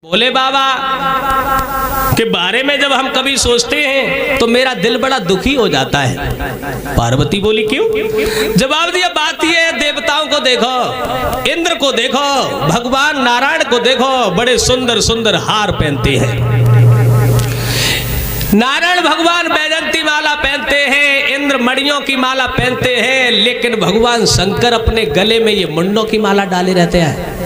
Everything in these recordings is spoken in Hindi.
भोले बाबा के बारे में जब हम कभी सोचते हैं तो मेरा दिल बड़ा दुखी हो जाता है। पार्वती बोली क्यों? जवाब दिया, बात ये है, देवताओं को देखो, इंद्र को देखो, भगवान नारायण को देखो, बड़े सुंदर सुंदर हार पहनते हैं। नारायण भगवान बैजंती माला पहनते हैं, इंद्र मणियों की माला पहनते हैं, लेकिन भगवान शंकर अपने गले में ये मुंडों की माला डाले रहते हैं।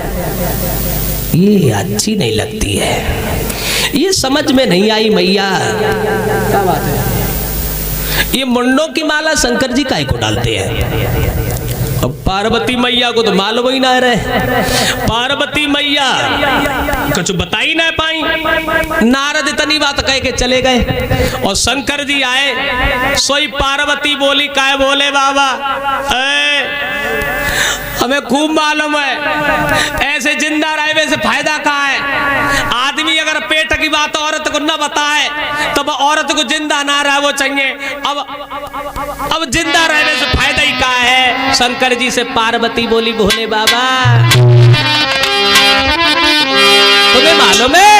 ये अच्छी नहीं लगती है, ये समझ में नहीं आई मैया। क्या बात है? ये मुंडों की माला शंकर जी काहे को डालते हैं? अब पार्वती मैया को तो मालूम ही ना रहे। पार्वती मैया कुछ बता ही ना पाई। नारद इतनी बात कह के चले गए और शंकर जी आए। सोई पार्वती बोली, काहे बोले बाबा, हमें खूब मालूम है ऐसे जिंदा रहे वैसे फायदा कहाँ है। आदमी अगर पेट की बात औरत को न बताए तब औरत को जिंदा ना रहे वो चाहिए। अब जिंदा रहने से फायदा ही कहाँ है। शंकर जी से पार्वती बोली, भोले बाबा तुम्हें मालूम है?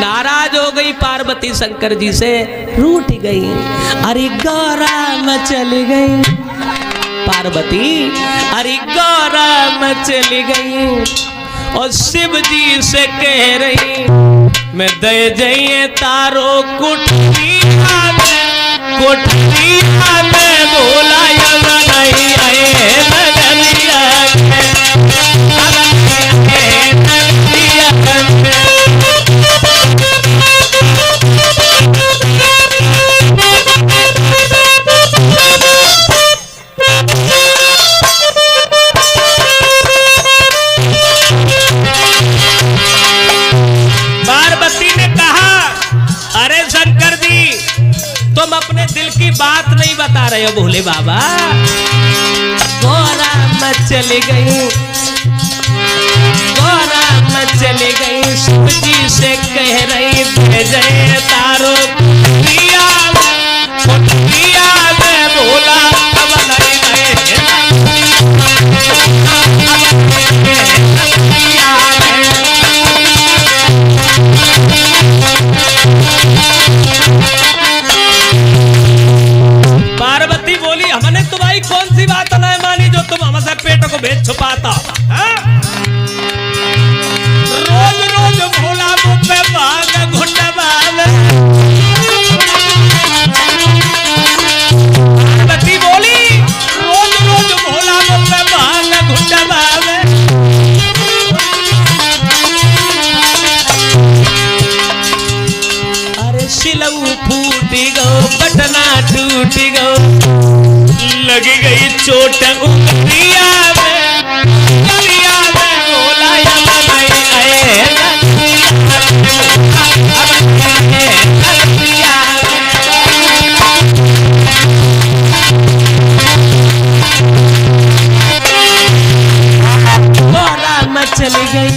नाराज हो गई पार्वती शंकर जी से, रूठ गई। अरे गौरा में चली गई पार्वती, अरे गौरा में चली गई और शिव जी से कह रही, मैं दे जाइए तारो कुटिया में बोला नहीं आए नगरिया अपने दिल की बात नहीं बता रहे हो भोले बाबा। गौरा में चली गई, गौरा में चली गई, शिव जी से कह रही, भेजे तारो कुटिया में बोला अब नहीं पार्वती बोली, हमने तुम्हारी कौन सी बात नहीं मानी जो तुम हमसे पेट को भेद छुपाता। रोज रोज भोला मुँह पे भाग घुंडा बाल। पार्वती बोली, रोज रोज भोला मुँह पे भाग घुंडा बाल। अरे सिलऊ फूटी गो, पटना टूट गो, लगी गई चोट उंगलिया में बोला नहीं आए। गौरा में चली गई,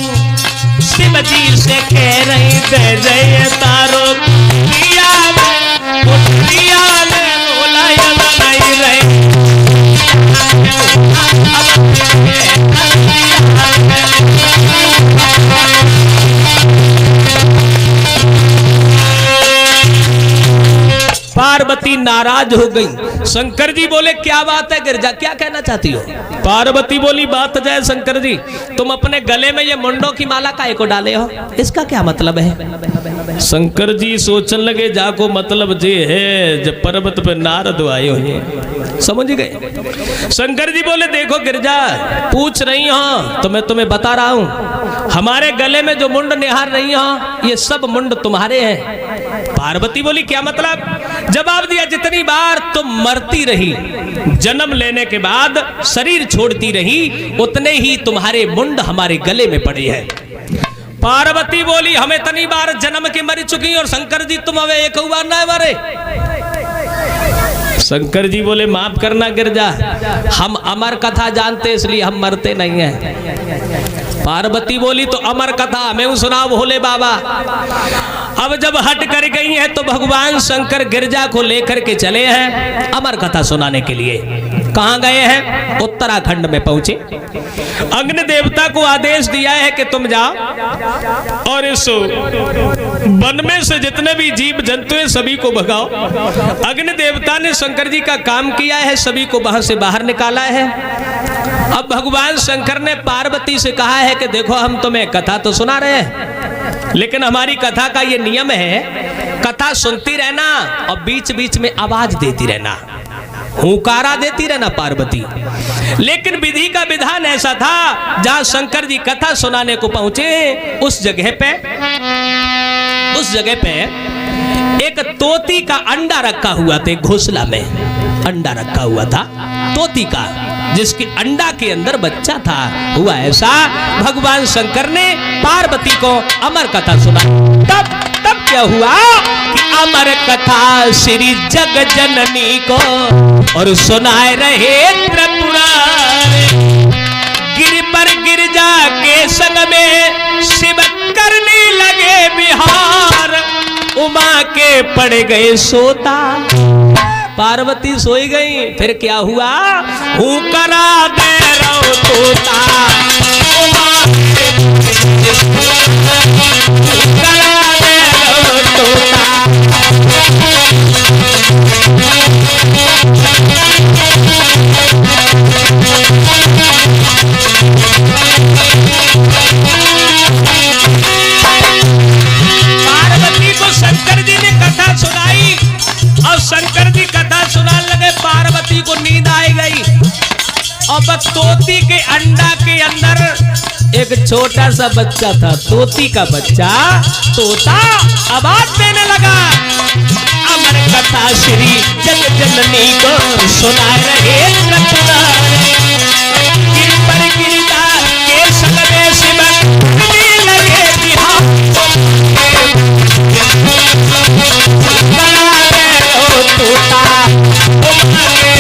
शिव जी से कह रही, दे जाइए तारो कुटिया में बोला नहीं रही। पार्वती नाराज हो गई। शंकर जी बोले, क्या बात है गिरजा, क्या कहना चाहती हो? पार्वती बोली, बात जय शंकर जी, तुम अपने गले में ये मुंडों की माला काहे को डाले हो, इसका क्या मतलब है? शंकर जी सोचने लगे, जाको मतलब ये है जब पर्वत पे नारद आए हो, समझ गए? शंकर जी बोले, देखो गिरजा, पूछ रही हो तो मैं तुम्हें बता रहा हूं, हमारे गले में जो मुंड निहार रही हो ये सब मुंड तुम्हारे हैं। पार्वती बोली, क्या मतलब? जवाब दिया, जितनी बार तुम मरती रही, जन्म लेने के बाद शरीर छोड़ती रही, उतने ही तुम्हारे मुंड हमारे गले में पड़े हैं। पार्वती बोली, हम इतनी बार जन्म के मर चुकी और शंकर जी तुम हमें एक बार ना मरे। शंकर जी बोले, माफ करना गिरजा, हम अमर कथा जानते इसलिए हम मरते नहीं हैं। पार्वती बोली, तो अमर कथा हमें सुनाओ भोले बाबा। अब जब हट कर गई हैं तो भगवान शंकर गिरजा को लेकर के चले हैं अमर कथा सुनाने के लिए। कहाँ गए हैं? उत्तराखंड में पहुंचे। अग्नि देवता को आदेश दिया है कि तुम जाओ और इस वन में से जितने भी जीव जंतु हैं सभी को भगाओ। अग्नि देवता ने शंकर जी का काम किया है, सभी को वहां से बाहर निकाला है। अब भगवान शंकर ने पार्वती से कहा है कि देखो हम तुम्हें कथा तो सुना रहे हैं, लेकिन हमारी कथा का ये नियम है, कथा सुनती रहना और बीच बीच में आवाज देती रहना, हुंकारा देती रहना पार्वती। लेकिन विधि का विधान ऐसा था, जहां शंकर जी कथा सुनाने को पहुंचे उस जगह पे एक तोती का अंडा रखा हुआ था। घोंसला में अंडा रखा हुआ था तोती का, जिसके अंडा के अंदर बच्चा था। हुआ ऐसा, भगवान शंकर ने पार्वती को अमर कथा सुना। तब क्या हुआ कि अमर कथा श्री जग जननी को और सुनाए रहे त्रिपुरारी। गिर पर गिरजा के संग में शिव करने लगे बिहार, उमा के पड़ गए सोता। पार्वती सोई गई, फिर क्या हुआ? हूँ करा दे रहो तोता, उमा करा दे रहो तोता। पार्वती को शंकर जी ने कथा सुनाई और शंकर जी कथा सुनाने लगे। पार्वती को नींद आई गई और बस तोती के अंडा के अंदर एक छोटा सा बच्चा था, तोती का बच्चा। तोता आवाज देने लगा, अमर कथा श्री जग जननी को सुना रहे त्रिपुरारी। गिर पर गिरजा के संग में शिव करने लगे बिहार, करा दे रहो तोता, उमा के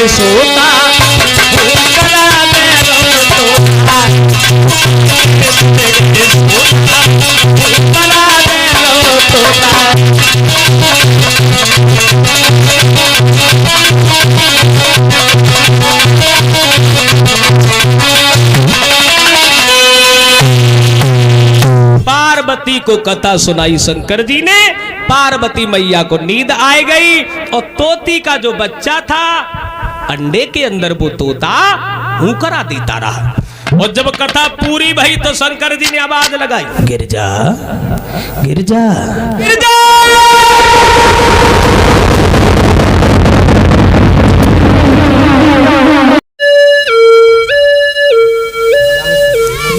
सोता, करा दे रहो तोता, करा दे रहो तोता। पार्वती को कथा सुनाई शंकर जी ने। पार्वती मैया को नींद आ गई और तोती का जो बच्चा था अंडे के अंदर वो तोता हुंकरा देता रहा। और जब कथा पूरी भई तो शंकर जी ने आवाज लगाई, गिरजा गिरजा गिरजा।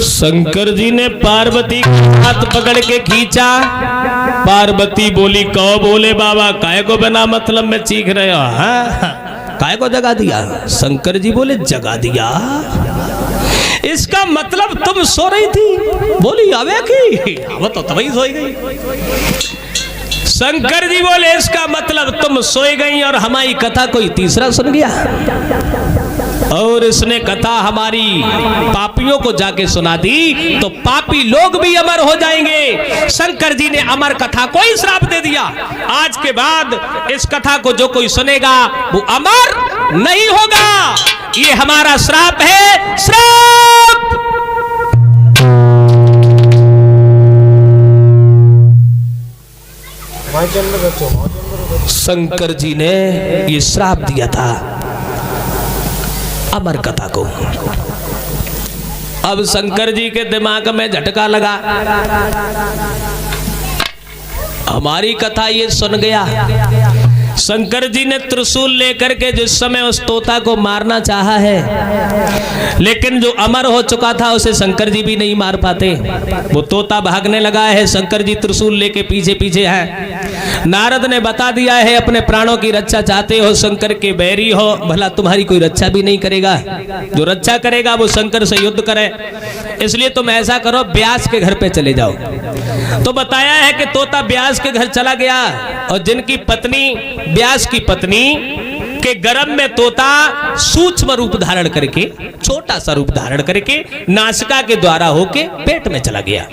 शंकर जी ने पार्वती का हाथ पकड़ के खींचा। पार्वती बोली, कहो बोले बाबा काय को बिना मतलब में चीख रहे हो? काय को जगा दिया? शंकर जी बोले, जगा दिया इसका मतलब तुम सो रही थी। बोली आवे की वो तो तभी सोई गई। शंकर जी बोले, इसका मतलब तुम सोई गई और हमारी कथा कोई तीसरा सुन गया और इसने कथा हमारी पापियों को जाके सुना दी तो पापी लोग भी अमर हो जाएंगे। शंकर जी ने अमर कथा को ही श्राप दे दिया। आज के बाद इस कथा को जो कोई सुनेगा वो अमर नहीं होगा। ये हमारा श्राप है, श्राप। शंकर जी ने ये श्राप दिया था। अमर कथा को। अब शंकर जी के दिमाग में झटका लगा, हमारी कथा ये सुन गया। शंकर जी ने त्रिशूल लेकर के जिस समय उस तोता को मारना चाहा है, लेकिन जो अमर हो चुका था उसे शंकर जी भी नहीं मार पाते। वो तोता भागने लगा है, शंकर जी त्रिशूल लेके पीछे पीछे हैं। नारद ने बता दिया है, अपने प्राणों की रक्षा चाहते हो, शंकर के बैरी हो, भला तुम्हारी कोई रक्षा भी नहीं करेगा। जो रक्षा करेगा वो शंकर से युद्ध करे, इसलिए तुम ऐसा करो, व्यास के घर पे चले जाओ। तो बताया है कि तोता व्यास के घर चला गया, और जिनकी पत्नी, व्यास की पत्नी के गर्भ में तोता सूक्ष्म रूप धारण करके, छोटा सा रूप धारण करके नासिका के द्वारा होके पेट में चला गया।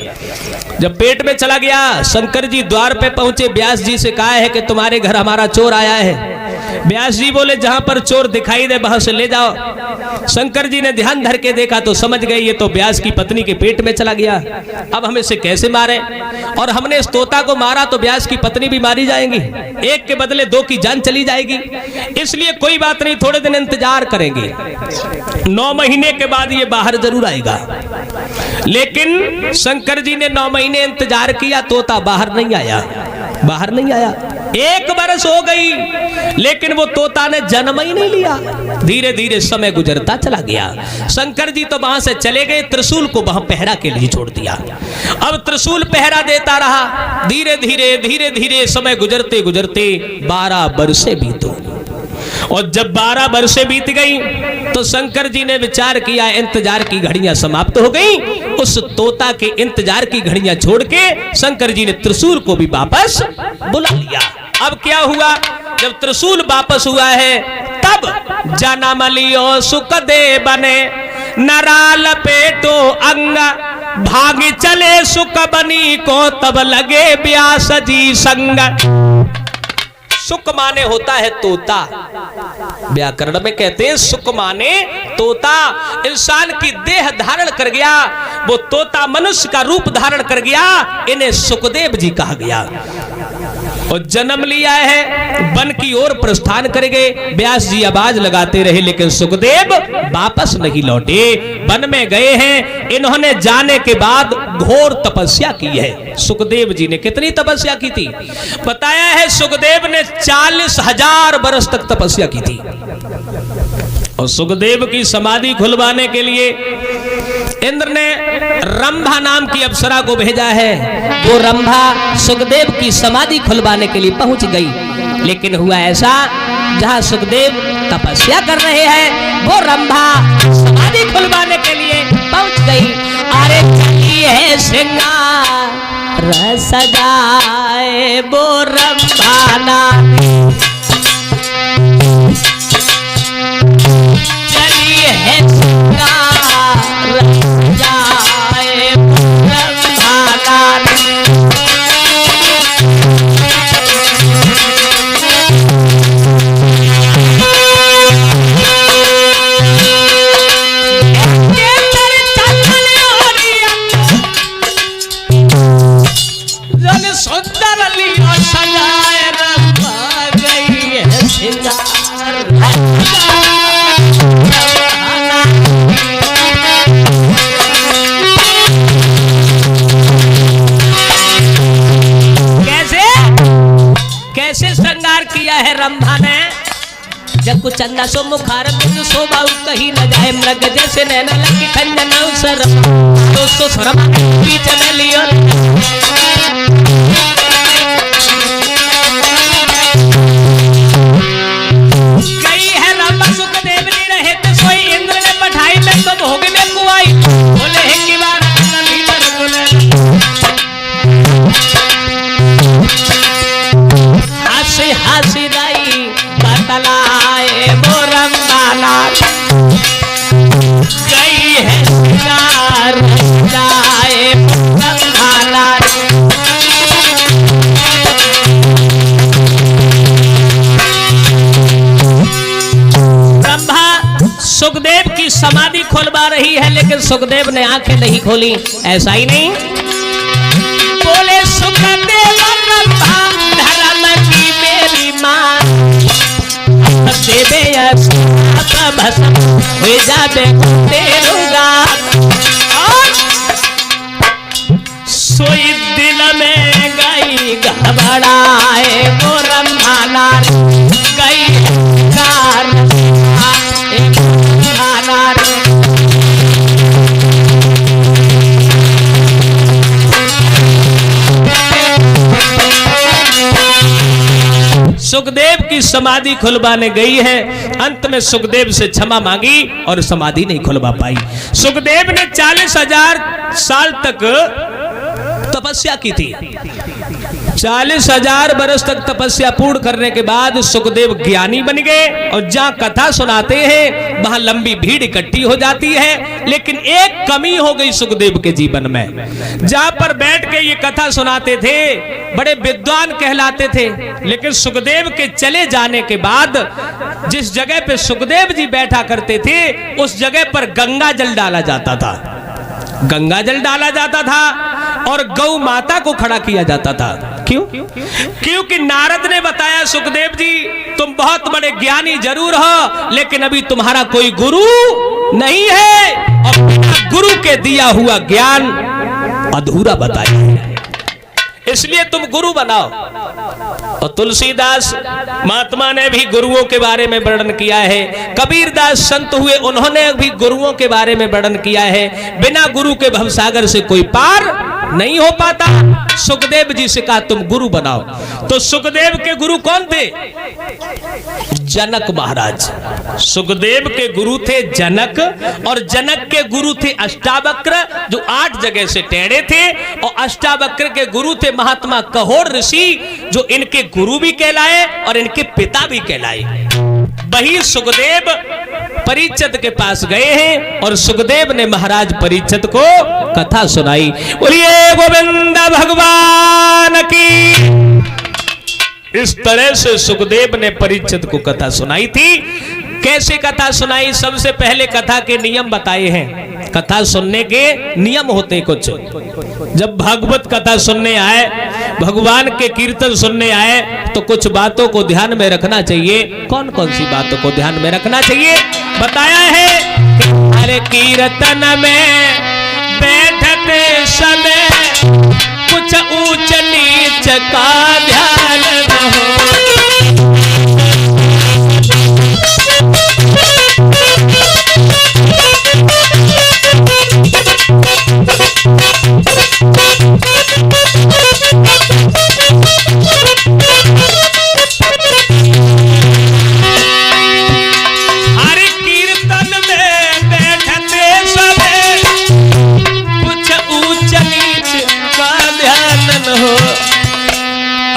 जब पेट में चला गया, शंकर जी द्वार पे पहुंचे, व्यास जी से कहा है कि तुम्हारे घर हमारा चोर आया है। व्यास जी बोले जहां पर चोर दिखाई दे वहां से ले जाओ। शंकर जी ने ध्यान धर के देखा तो समझ गए ये तो व्यास की पत्नी के पेट में चला गया, अब हम इसे कैसे मारे, और हमने इस तोता को मारा तो व्यास की पत्नी भी मारी जाएंगी, एक के बदले दो की जान चली जाएगी। इसलिए कोई बात नहीं, थोड़े दिन इंतजार करेंगे, 9 महीने के बाद ये बाहर जरूर आएगा। लेकिन शंकर जी ने 9 महीने इंतजार किया, तोता बाहर नहीं आया, बाहर नहीं आया। 1 बरस हो गई, लेकिन वो तोता ने जन्म ही नहीं लिया। धीरे धीरे समय गुजरता चला गया। शंकर जी तो वहां से चले गए, त्रिशूल को वहां पहरा के लिए छोड़ दिया। अब त्रिशूल पहरा देता रहा। धीरे धीरे समय गुजरते गुजरते 12 बरसें बीतो, और जब 12 बरसें बीत गई तो शंकर जी ने विचार किया, इंतजार की घड़ियां समाप्त हो गई। उस तोता के इंतजार की घड़ियां छोड़ के शंकर जी ने त्रिशूल को भी वापस बुला लिया। अब क्या हुआ, जब त्रिशूल वापस हुआ है तब जन्म लियो सुखदेव बने, नराल पेटो अंग, भागी चले सुख बनी को, तब लगे व्यास जी संग। सुख माने होता है तोता, व्याकरण में कहते हैं सुख माने तोता। इंसान की देह धारण कर गया, वो तोता मनुष्य का रूप धारण कर गया, इन्हें सुखदेव जी कहा गया। और जन्म लिया है, वन की ओर प्रस्थान कर गए। व्यास जी आवाज लगाते रहे, लेकिन सुखदेव वापस नहीं लौटे, वन में गए हैं। इन्होंने जाने के बाद घोर तपस्या की है। सुखदेव जी ने कितनी तपस्या की थी, बताया है सुखदेव ने 40,000 बरस तक तपस्या की थी। और सुखदेव की समाधि खुलवाने के लिए इंद्र ने रंभा नाम की अप्सरा को भेजा है। वो रंभा सुखदेव की समाधि खुलवाने के लिए पहुंच गई, लेकिन हुआ ऐसा, जहां सुखदेव तपस्या कर रहे हैं वो रंभा समाधि खुलवाने के लिए पहुंच गई। अरे चली है श्रृंगार सजाए वो रंभाना, चली है श्रृंगार सजाए वो रंभाना। कैसे श्रृंगार किया है रंभा ने, जब कुछ चंदा सो मुखार बिंदु शोभा कहीं न जाए, मृग जैसे नैना लगी खंजन अवसर, दोस्तों शर्मा बीच में लियो। गई है रंभा सुखदेव नहीं रहे तो सोई, इंद्र ने पठाई में तो भोग में कुआई, बोले है कि बार हंसी हंसी रही बतलाए वो रंभाना, गई है श्रृंगार जाए रंभाना। रंभा सुखदेव की समाधि खोलवा रही है, लेकिन सुखदेव ने आंखें नहीं खोली। ऐसा ही नहीं, बोले सुखदेव रंभा धर्म की मेरी मां, देवे भस्म हो जाबे तेरुगा सोई दिल में गई घबराए मोरम नार गई कार सुखदेव की समाधि खुलवाने गई है। अंत में सुखदेव से क्षमा मांगी और समाधि नहीं खुलवा पाई। सुखदेव ने 40,000 साल तक तपस्या की थी। 40,000 वर्ष तक तपस्या पूर्ण करने के बाद सुखदेव ज्ञानी बन गए और जहां कथा सुनाते हैं वहां लंबी भीड़ इकट्ठी हो जाती है। लेकिन एक कमी हो गई सुखदेव के जीवन में। जहां पर बैठ के ये कथा सुनाते थे बड़े विद्वान कहलाते थे, लेकिन सुखदेव के चले जाने के बाद जिस जगह पे सुखदेव जी बैठा करते थे उस जगह पर गंगा जल डाला जाता था। गंगा जल डाला जाता था और गौ माता को खड़ा किया जाता था। क्यों? क्योंकि नारद ने बताया सुखदेव जी तुम बहुत बड़े ज्ञानी जरूर हो, लेकिन अभी तुम्हारा कोई गुरु नहीं है और बिना गुरु के दिया हुआ ज्ञान अधूरा बताया, इसलिए तुम गुरु बनाओ। और तुलसीदास महात्मा ने भी गुरुओं के बारे में वर्णन किया है। कबीरदास संत हुए, उन्होंने भी गुरुओं के बारे में वर्णन किया है। बिना गुरु के भवसागर से कोई पार नहीं हो पाता। सुखदेव जी से कहा तुम गुरु बनाओ। तो सुखदेव के गुरु कौन थे? जनक महाराज। सुखदेव के गुरु थे जनक, और जनक के गुरु थे अष्टावक्र जो 8 जगह से टेढ़े थे, और अष्टावक्र के गुरु थे महात्मा कहोर ऋषि जो इनके गुरु भी कहलाए और इनके पिता भी कहलाए। वही सुखदेव परीक्षित के पास गए हैं और सुखदेव ने महाराज परीक्षित को कथा सुनाई। बोलिए गोविंद भगवान की। इस तरह से सुखदेव ने परीक्षित को कथा सुनाई थी। कैसे कथा सुनाई? सबसे पहले कथा के नियम बताए हैं। कथा सुनने के नियम होते कुछ। जब भागवत कथा सुनने आए, भगवान के कीर्तन सुनने आए, तो कुछ बातों को ध्यान में रखना चाहिए। कौन कौन सी बातों को ध्यान में रखना चाहिए बताया है कि हर कीर्तन में बैठते समय कुछ ऊंच नीच का ध्यान न हो।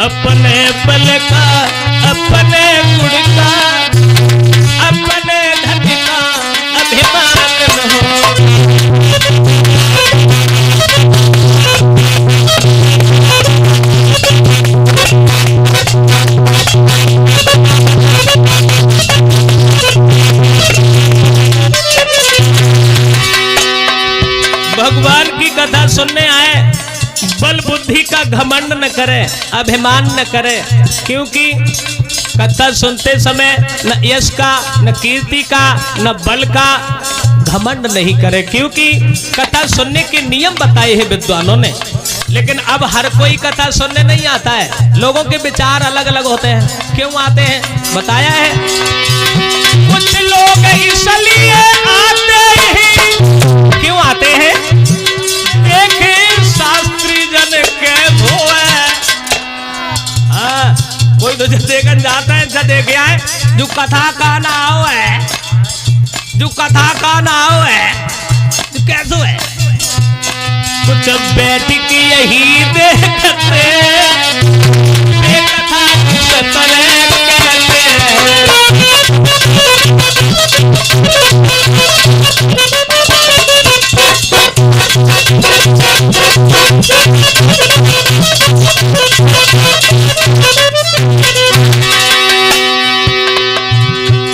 अपने बल का, अपने गुण का, अपने धन का अभिमान न हो। भगवान की कथा सुनने आए, बल बुद्धि का घमंड न करे, अभिमान न करे। क्योंकि कथा सुनते समय न यश का, न कीर्ति का, न बल का घमंड नहीं करे। क्योंकि कथा सुनने के नियम बताए हैं विद्वानों ने। लेकिन अब हर कोई कथा सुनने नहीं आता है। लोगों के विचार अलग अलग होते हैं। क्यों आते हैं बताया है। कुछ लोग इसलिए आते हैं। क्यों आते हैं? देखे शास्त्री जन के भोए। हाँ, कोई तो देखन जाता है, अच्छा देख आए जो कथा का नाव है, जो कथा का नाव है, कैसे है? कुछ बैठ के यही देखते कथा कहते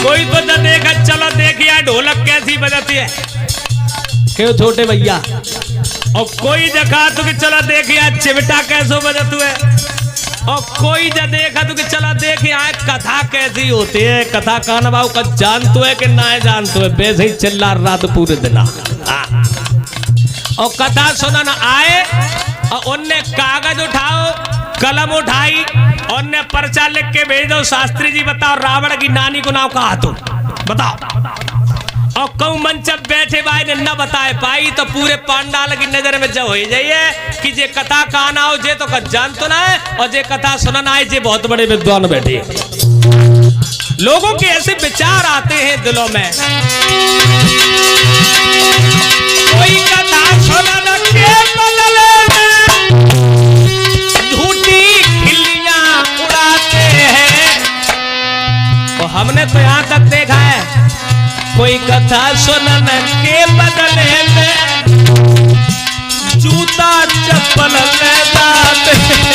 कोई तो न देखा, चलो देखिए ढोलक कैसी बजाती है, क्यों छोटे भैया। और कोई देखा तो कि चलो देखिए चिमटा कैसे बजत हुए। और कोई जा देखा तो कि चला देख यहाँ कथा कैसी होती है, कथा कहना बाबू का जानते है कि ना जानते है, वैसे ही चिल्ला रात पूरे दिन। और कथा सुनन आए और उनने कागज उठाओ, कलम उठाई, उनने पर्चा लिख के भेज दो, शास्त्री जी बताओ रावण की नानी को नाम कहा तुम बताओ। और कहूँ मंच बैठे भाई ने न बताए पाई तो पूरे पांडाल की नजर में जब हो जाइए कि जे कथा कहना हो जे तो जान तो ना है, और जे कथा सुनना है जे बहुत बड़े विद्वान बैठे। लोगों के ऐसे विचार आते हैं दिलों में, कोई कथा सुनने के बदले में झूठी खिल्लियां उड़ाते हैं। तो हमने तो यहां तक देखा है, कोई कथा सुनने के बदले में जूता चप्पल ले जाते हैं।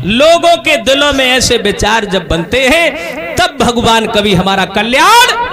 लोगों के दिलों में ऐसे विचार जब बनते हैं तब भगवान कभी हमारा कल्याण